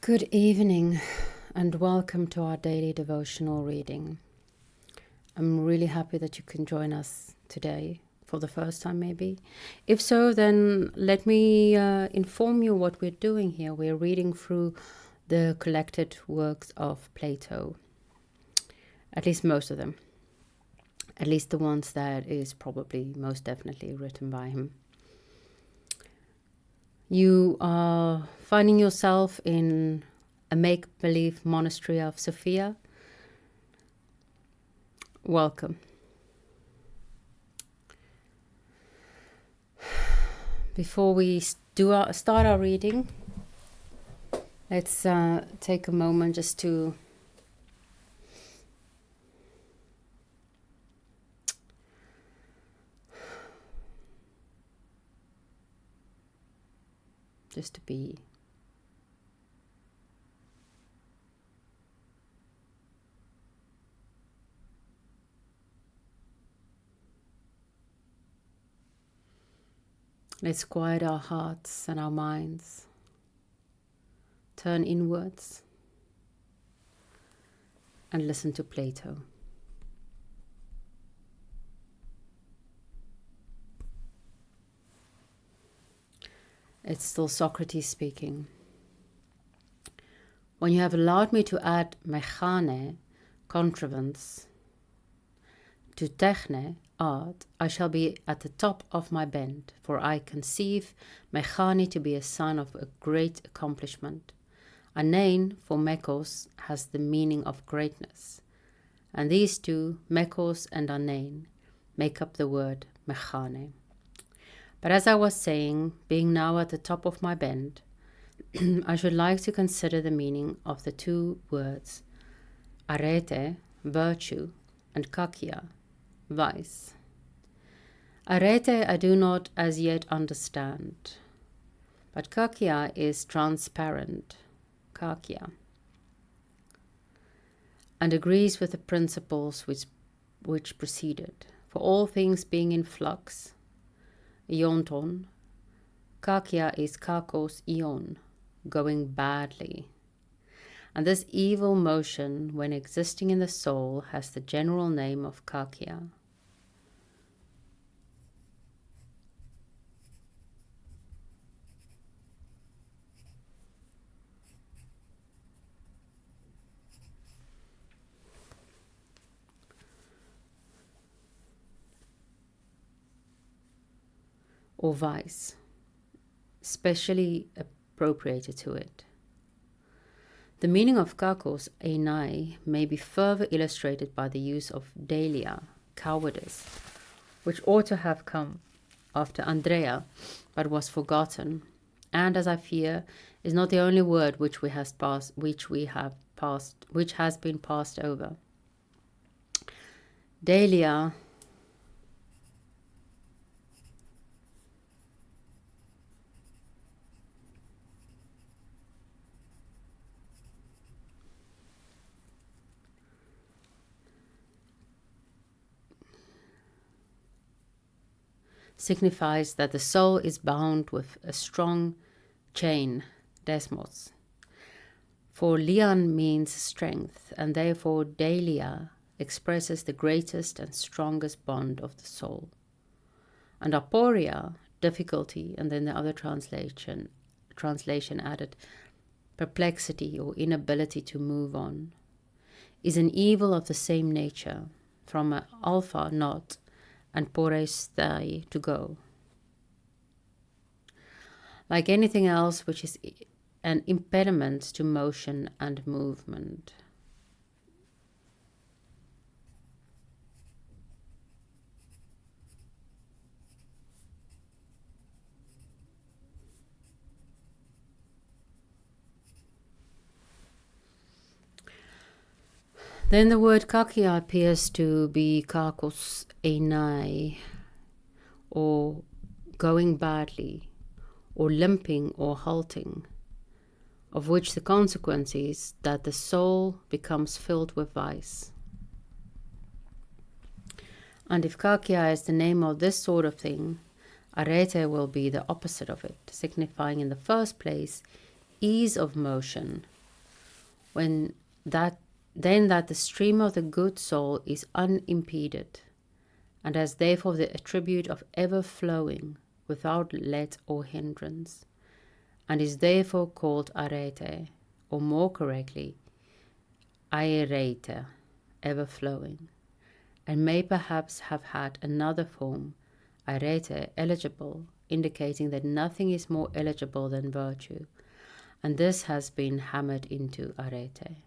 Good evening and welcome to our daily devotional reading. I'm really happy that you can join us today for the first time maybe. If so, then let me inform you what we're doing here. We're reading through the collected works of Plato, at least most of them, at least the ones that is probably most definitely written by him. You are finding yourself in a make-believe monastery of Sophia. Welcome. Before we start our reading, let's take a moment just to be. Let's quiet our hearts and our minds. Turn inwards and listen to Plato. It's still Socrates speaking. When you have allowed me to add mechane, contrivance, to techne, art, I shall be at the top of my bend, for I conceive mechane to be a sign of a great accomplishment. Anein, for mekos, has the meaning of greatness, and these two, mekos and anein, make up the word mechane. But as I was saying, being now at the top of my bend, I should like to consider the meaning of the two words arete, virtue, and kakia, vice. Arete I do not as yet understand, but kakia is transparent, kakia, and agrees with the principles which preceded. For all things being in flux, ionton, kakia is kakos ion, going badly. And this evil motion, when existing in the soul, has the general name of kakia. Or vice, specially appropriated to it. The meaning of kakos, einai, may be further illustrated by the use of dahlia, cowardice, which ought to have come after Andrea, but was forgotten, and as I fear, is not the only word which has been passed over. Dahlia signifies that the soul is bound with a strong chain, desmos. For lian means strength, and therefore dahlia expresses the greatest and strongest bond of the soul. And aporia, difficulty, and then the other translation added perplexity or inability to move on, is an evil of the same nature, from an alpha not, and pores thai, to go. Like anything else which is an impediment to motion and movement. Then the word kakia appears to be kakos einai, or going badly, or limping or halting, of which the consequence is that the soul becomes filled with vice. And if kakia is the name of this sort of thing, arete will be the opposite of it, signifying in the first place ease of motion when that then that the stream of the good soul is unimpeded, and has therefore the attribute of ever flowing without let or hindrance, and is therefore called arete, or more correctly, aerete, ever flowing, and may perhaps have had another form, arete, eligible, indicating that nothing is more eligible than virtue, and this has been hammered into arete.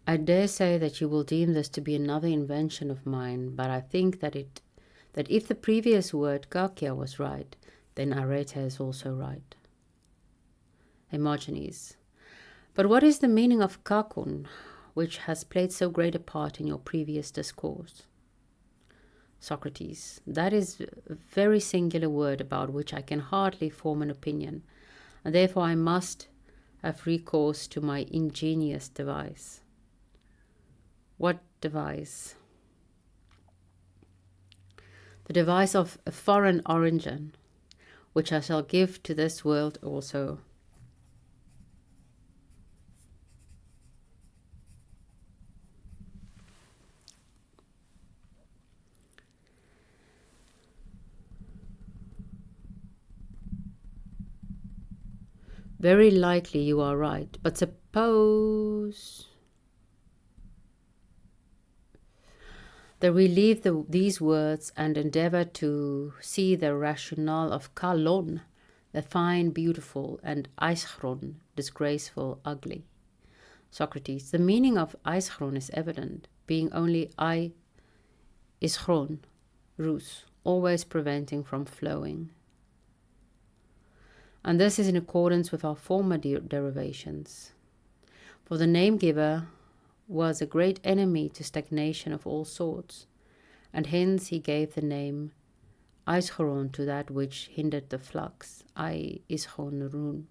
I dare say that you will deem this to be another invention of mine, but I think that if the previous word kakia was right, then arete is also right. Hermogenes. But what is the meaning of kakun, which has played so great a part in your previous discourse? Socrates. That is a very singular word about which I can hardly form an opinion, and therefore I must have recourse to my ingenious device. What device? The device of a foreign origin, which I shall give to this world also. Very likely you are right, but suppose that we leave these words and endeavor to see the rationale of kalon, the fine, beautiful, and aischron, disgraceful, ugly. Socrates. The meaning of aischron is evident, being only ischron, rus, always preventing from flowing. And this is in accordance with our former derivations. For the name giver was a great enemy to stagnation of all sorts, and hence he gave the name Aischoron to that which hindered the flux, Ischon,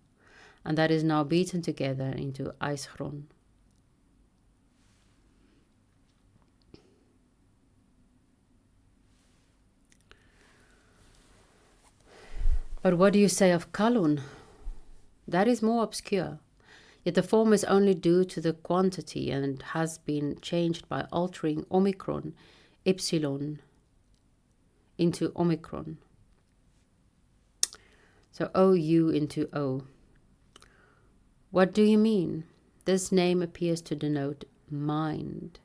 and that is now beaten together into Aischron. But what do you say of Kalun? That is more obscure. Yet the form is only due to the quantity and has been changed by altering omicron, epsilon, into omicron. So OU into O. What do you mean? This name appears to denote mind,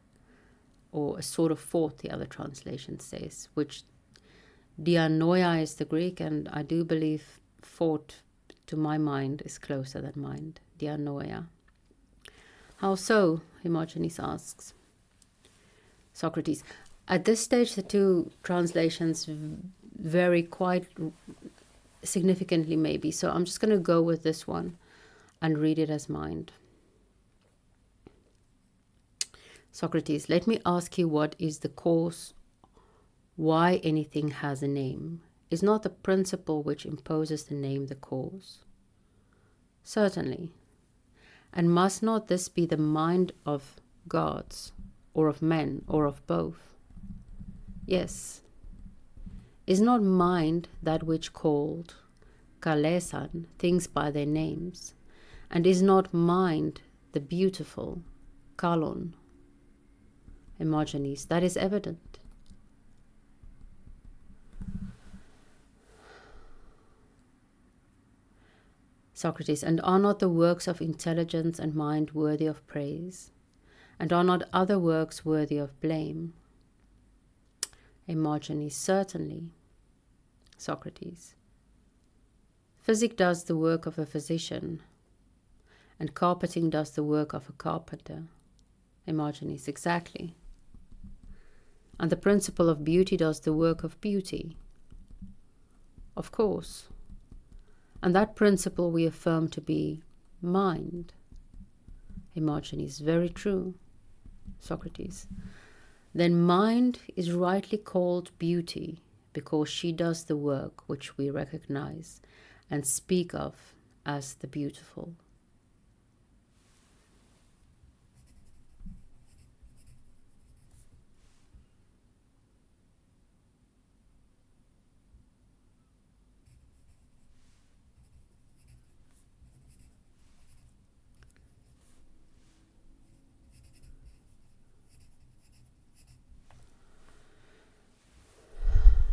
or a sort of thought, the other translation says, which dianoia is the Greek, and I do believe thought to my mind is closer than mind. Dianoia. How so? Hermogenes asks. Socrates. At this stage, the two translations vary quite significantly, maybe. So I'm just going to go with this one and read it as mind. Socrates. Let me ask you, what is the cause why anything has a name? Is not the principle which imposes the name the cause? Certainly. And must not this be the mind of gods, or of men, or of both? Yes. Is not mind that which called, kalesan, things by their names? And is not mind the beautiful, kalon? Hermogenes. That is evident. Socrates. And are not the works of intelligence and mind worthy of praise? And are not other works worthy of blame? Hermogenes. Certainly. Socrates. Physic does the work of a physician, and carpeting does the work of a carpenter. Hermogenes. Exactly. And the principle of beauty does the work of beauty. Of course. And that principle we affirm to be mind. Hermogenes. Very true. Socrates. then mind is rightly called beauty, because she does the work which we recognize and speak of as the beautiful.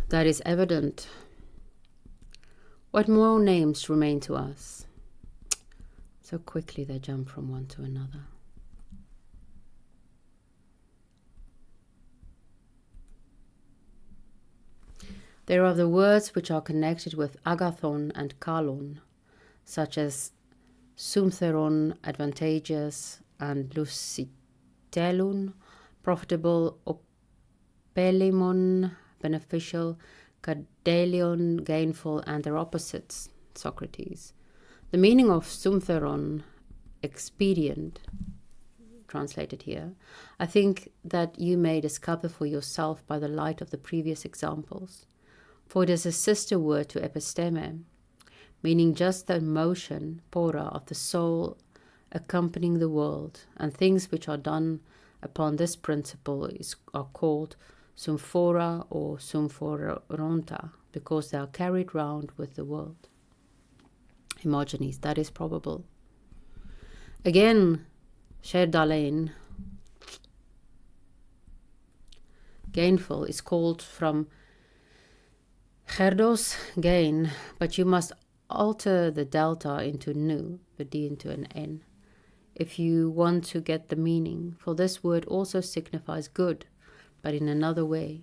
That is evident. What more names remain to us? So quickly they jump from one to another. There are the words which are connected with agathon and kalon, such as sumtheron, advantageous, and lusitelun, profitable, opelimon, beneficial, kadelion, gainful, and their opposites, Socrates. The meaning of sumtheron, expedient, translated here, I think that you may discover for yourself by the light of the previous examples. For it is a sister word to episteme, meaning just the motion, pora, of the soul accompanying the world, and things which are done upon this principle are called sumphora or sumphoronta, because they are carried round with the world. Hermogenes, that is probable. Again, Sherdalain, gainful, is called from Gerdos, gain, but you must alter the delta into nu, the d into an n, if you want to get the meaning, for this word also signifies good, but in another way.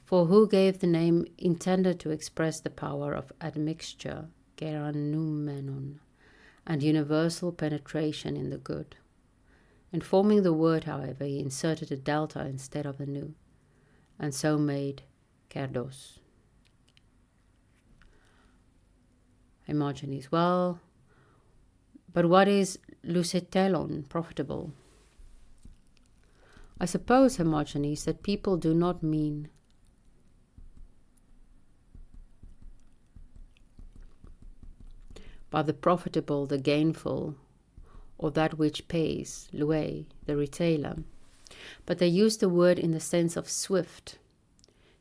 For who gave the name intended to express the power of admixture, geranoumenon, and universal penetration in the good. In forming the word, however, he inserted a delta instead of a nu, and so made kerdos. Hermogenes, well, but what is lucetelon, profitable? I suppose, Hermogenes, that people do not mean by the profitable the gainful, or that which pays, loué, the retailer, but they use the word in the sense of swift.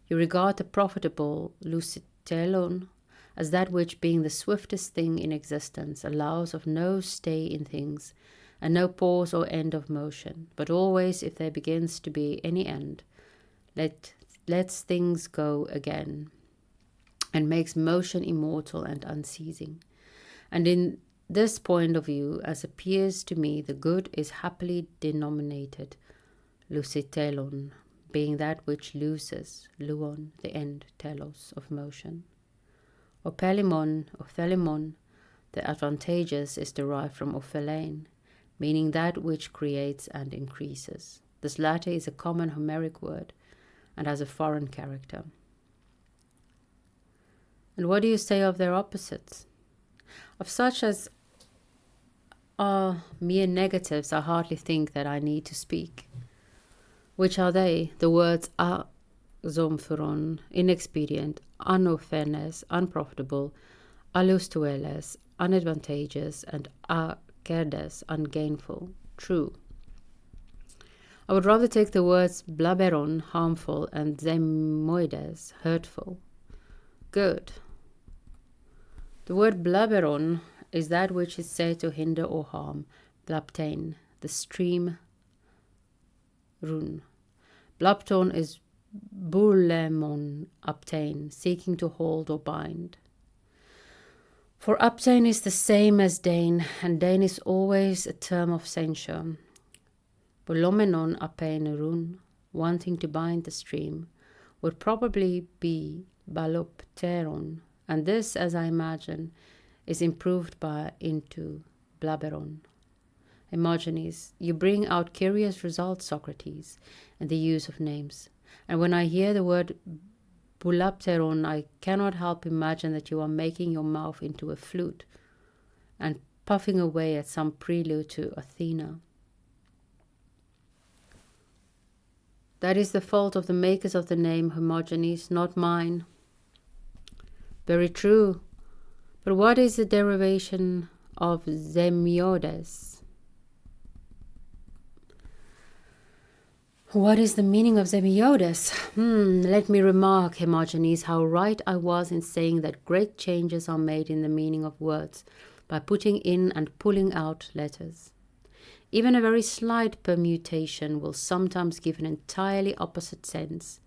You regard the profitable lucetelon as that which, being the swiftest thing in existence, allows of no stay in things, and no pause or end of motion, but always, if there begins to be any end, lets things go again, and makes motion immortal and unceasing. And in this point of view, as appears to me, the good is happily denominated lucetelon, being that which looses, luon, the end, telos, of motion. Ophelimon, the advantageous, is derived from ophelein, meaning that which creates and increases. This latter is a common Homeric word and has a foreign character. And what do you say of their opposites? Of such as are mere negatives, I hardly think that I need to speak. Which are they? The words azomfuron, inexpedient, anophenes, unprofitable, alustueles, unadvantageous, and acerdes, ungainful. True. I would rather take the words blaberon, harmful, and zemoides, hurtful. Good. The word blaberon is that which is said to hinder or harm, blaptein, the stream, run. Blapton is bulemon, obtain, seeking to hold or bind. For obtain is the same as dein, and dein is always a term of censure. Bulomenon apein run, wanting to bind the stream, would probably be balopteron, and this, as I imagine, is improved into blaberon. Hermogenes, you bring out curious results, Socrates, in the use of names. And when I hear the word bulapteron, I cannot help imagine that you are making your mouth into a flute and puffing away at some prelude to Athena. That is the fault of the makers of the name Hermogenes, not mine. Very true. But what is the derivation of Semiodes? What is the meaning of Semiodes? Let me remark, Hermogenes, how right I was in saying that great changes are made in the meaning of words by putting in and pulling out letters. Even a very slight permutation will sometimes give an entirely opposite sense.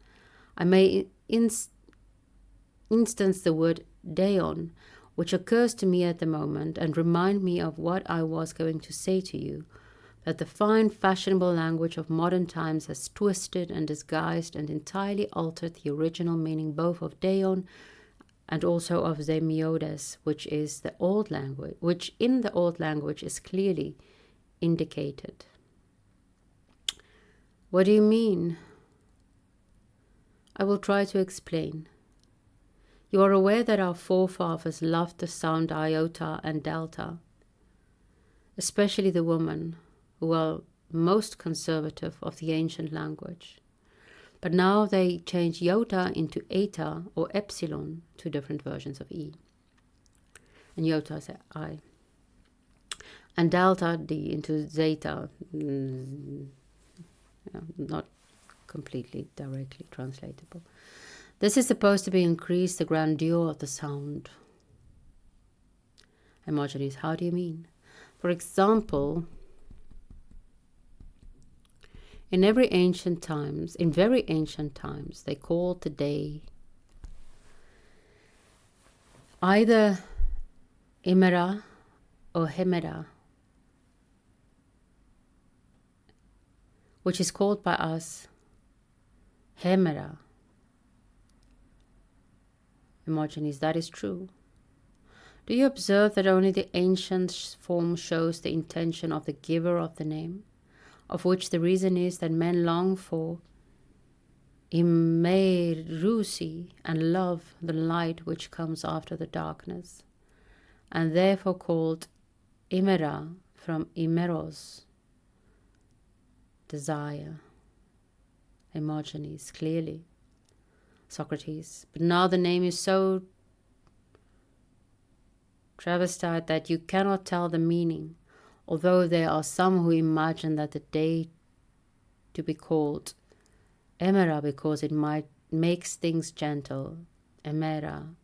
I may instance the word Deon, which occurs to me at the moment, and remind me of what I was going to say to you, that the fine fashionable language of modern times has twisted and disguised and entirely altered the original meaning both of Deon and also of Semiodes, which in the old language is clearly indicated. What do you mean? I will try to explain. You are aware that our forefathers loved the sound iota and delta, especially the women, who are most conservative of the ancient language. But now they change iota into eta or epsilon, two different versions of E. And iota is I. And delta D into zeta, not completely directly translatable. This is supposed to increase the grandeur of the sound. Hermogenes, how do you mean? For example, in very ancient times, they called the day either Imera or Hemera, which is called by us Hemera. Hermogenes, that is true. Do you observe that only the ancient form shows the intention of the giver of the name, of which the reason is that men long for imerusi and love the light which comes after the darkness, and therefore called imera from imeros, desire. Hermogenes, clearly. Socrates, but now the name is so travestied that you cannot tell the meaning, although there are some who imagine that the day to be called Emera because it makes things gentle. Emera,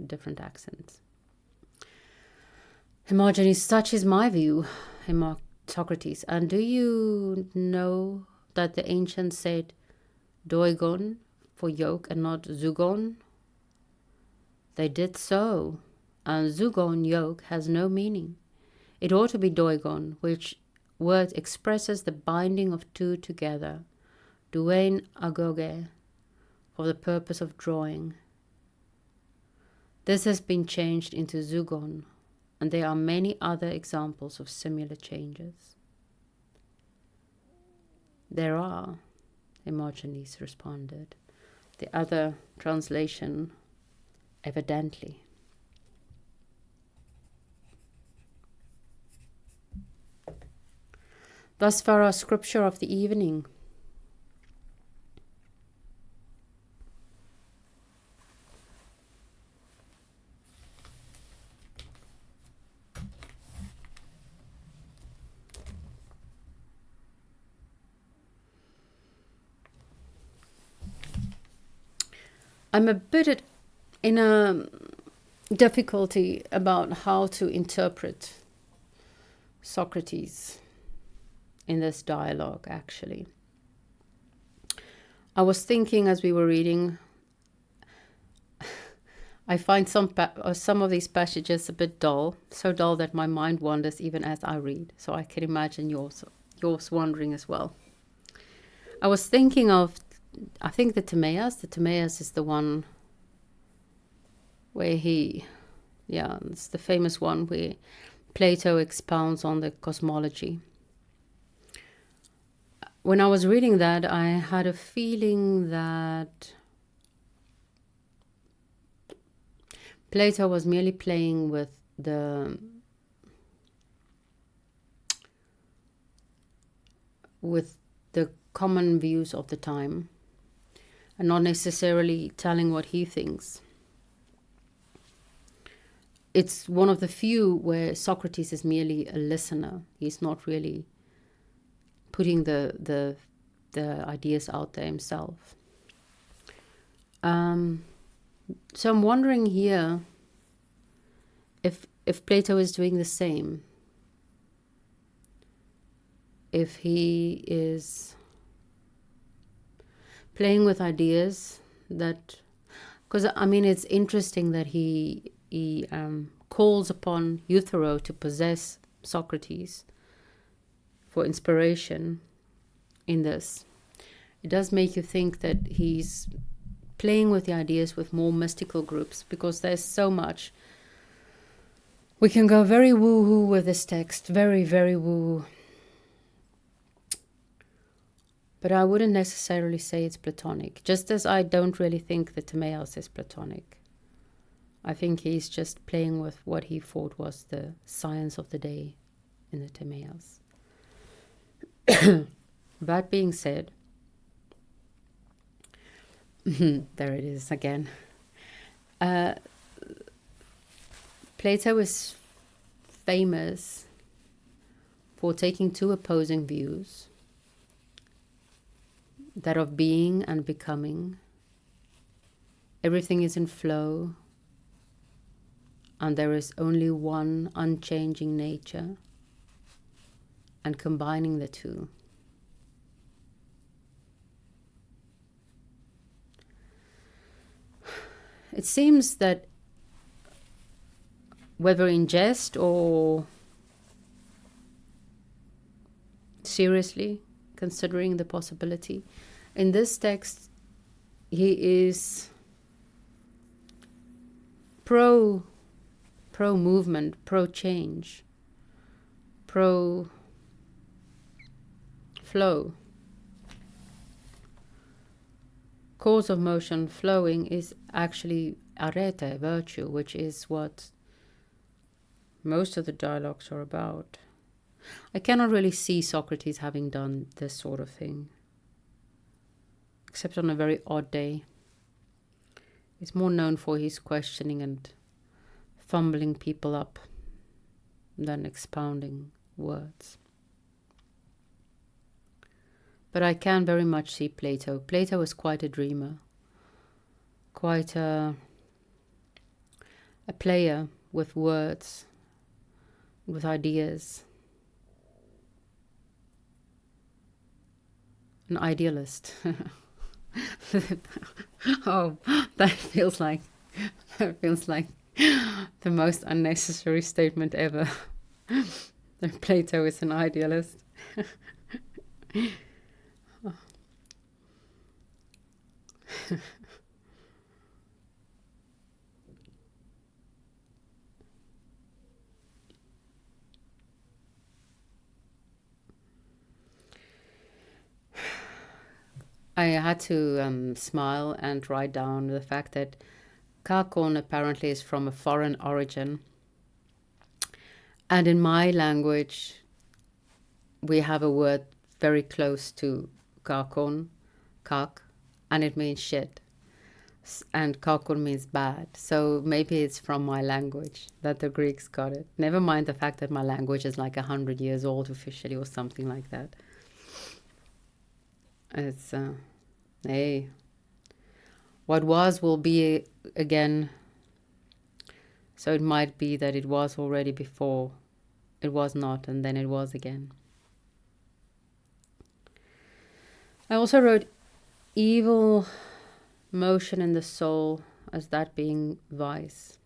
different accents. Hermogenes, such is my view, Socrates. And do you know that the ancients said doigon for yoke and not zugon? They did so, and zugon, yoke, has no meaning. It ought to be doigon, which word expresses the binding of two together, duein agoge, for the purpose of drawing. This has been changed into zugon, and there are many other examples of similar changes. There are, Hermogenes responded. The other translation, evidently. Thus far our scripture of the evening. I'm a bit in a difficulty about how to interpret Socrates in this dialogue, actually. I was thinking as we were reading, I find some of these passages a bit dull, so dull that my mind wanders even as I read. So I can imagine yours wandering as well. I was thinking of, I think the Timaeus is the one where it's the famous one where Plato expounds on the cosmology. When I was reading that, I had a feeling that Plato was merely playing with the the common views of the time and not necessarily telling what he thinks. It's one of the few where Socrates is merely a listener. He's not really putting the ideas out there himself. So I'm wondering here if Plato is doing the same. If he is playing with ideas that, because I mean, it's interesting that he calls upon Euthyphro to possess Socrates for inspiration in this. It does make you think that he's playing with the ideas with more mystical groups, because there's so much. We can go very woo-hoo with this text, very, very woo. But I wouldn't necessarily say it's Platonic, just as I don't really think the Timaeus is Platonic. I think he's just playing with what he thought was the science of the day in the Timaeus. That being said, there it is again. Plato is famous for taking two opposing views, that of being and becoming. Everything is in flow, and there is only one unchanging nature, and combining the two. It seems that whether in jest or seriously considering the possibility, in this text he is pro movement, pro change, pro flow. Cause of motion, flowing, is actually arete, virtue, which is what most of the dialogues are about. I cannot really see Socrates having done this sort of thing, except on a very odd day. He's more known for his questioning and fumbling people up than expounding words. But I can very much see Plato. Plato was quite a dreamer, quite a player with words, with ideas, an idealist. Oh, that feels like the most unnecessary statement ever. That Plato is an idealist. I had to smile and write down the fact that kakon apparently is from a foreign origin. And in my language, we have a word very close to kakon, kak, and it means shit. And kakon means bad. So maybe it's from my language that the Greeks got it. Never mind the fact that my language is like 100 years old officially or something like that. It's, hey, what was will be again. So it might be that it was already before, it was not, and then it was again. I also wrote evil motion in the soul as that being vice.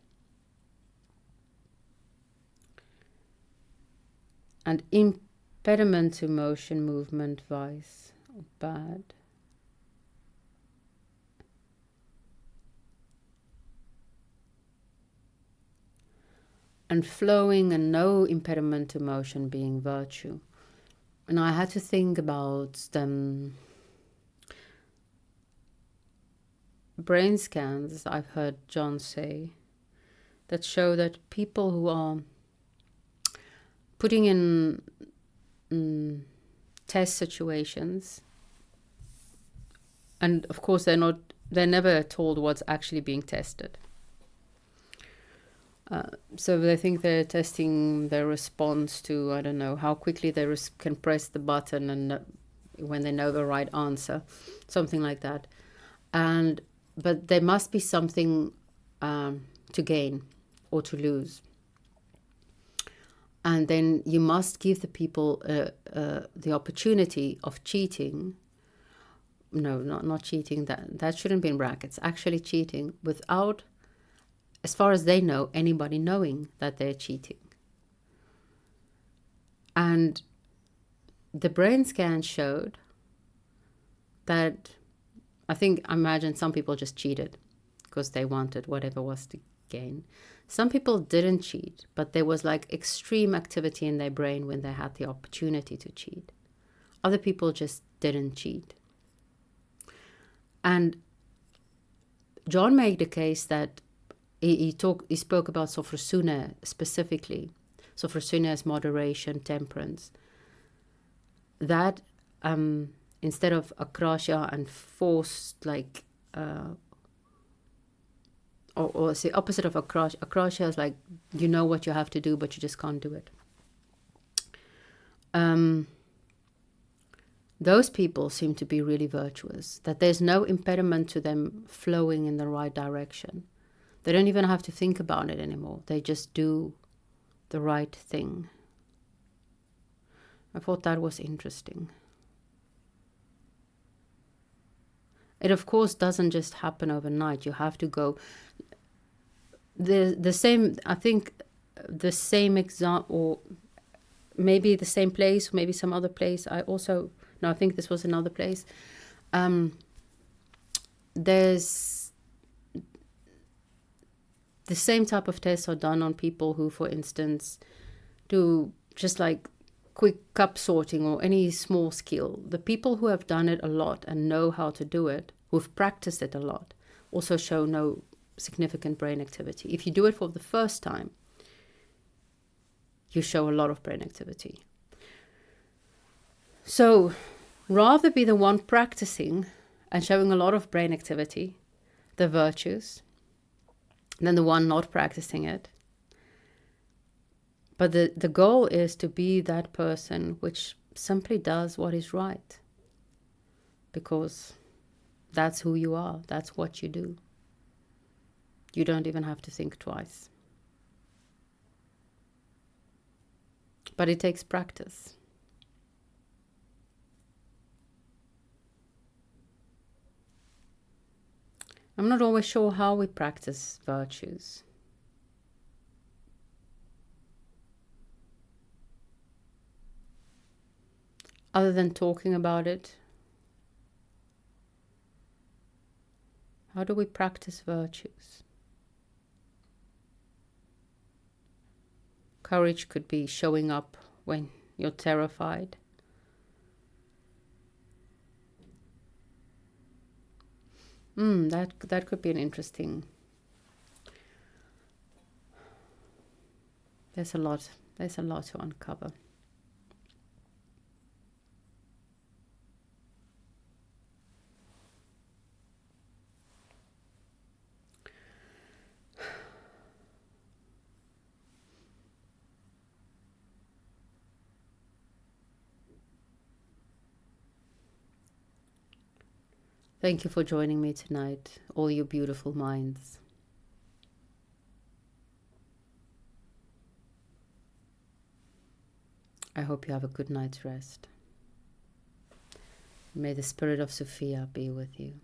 And impediment to motion, movement, vice, bad. And flowing and no impediment to motion being virtue. And I had to think about them. Brain scans, I've heard John say, that show that people who are putting in test situations, and of course they're never told what's actually being tested. So they think they're testing their response to, I don't know, how quickly they can press the button and when they know the right answer, something like that. But there must be something to gain or to lose. And then you must give the people the opportunity of cheating. No, not cheating. That shouldn't be in brackets. Actually cheating without, as far as they know, anybody knowing that they're cheating. And the brain scan showed that, I imagine some people just cheated because they wanted whatever was to gain. Some people didn't cheat, but there was like extreme activity in their brain when they had the opportunity to cheat. Other people just didn't cheat. And John made the case that he spoke about sophrosune specifically. Sophrosune is moderation, temperance. That instead of akrasia and forced, like, or it's the opposite of akrasia. Akrasia is like, you know what you have to do, but you just can't do it. Those people seem to be really virtuous, that there's no impediment to them flowing in the right direction. They don't even have to think about it anymore. They just do the right thing. I thought that was interesting. It, of course, doesn't just happen overnight. You have to go. The same, I think, the same example, or maybe the same place, maybe some other place. I think this was another place. There's the same type of tests are done on people who, for instance, do just like quick cup sorting or any small skill. The people who have done it a lot and know how to do it, who've practiced it a lot, also show no significant brain activity. If you do it for the first time, you show a lot of brain activity. So rather be the one practicing and showing a lot of brain activity, the virtues, than the one not practicing it. But the goal is to be that person which simply does what is right. Because that's who you are. That's what you do. You don't even have to think twice. But it takes practice. I'm not always sure how we practice virtues. Other than talking about it, how do we practice virtues? Courage could be showing up when you're terrified. That could be an interesting. There's a lot to uncover. Thank you for joining me tonight, all you beautiful minds. I hope you have a good night's rest. May the spirit of Sophia be with you.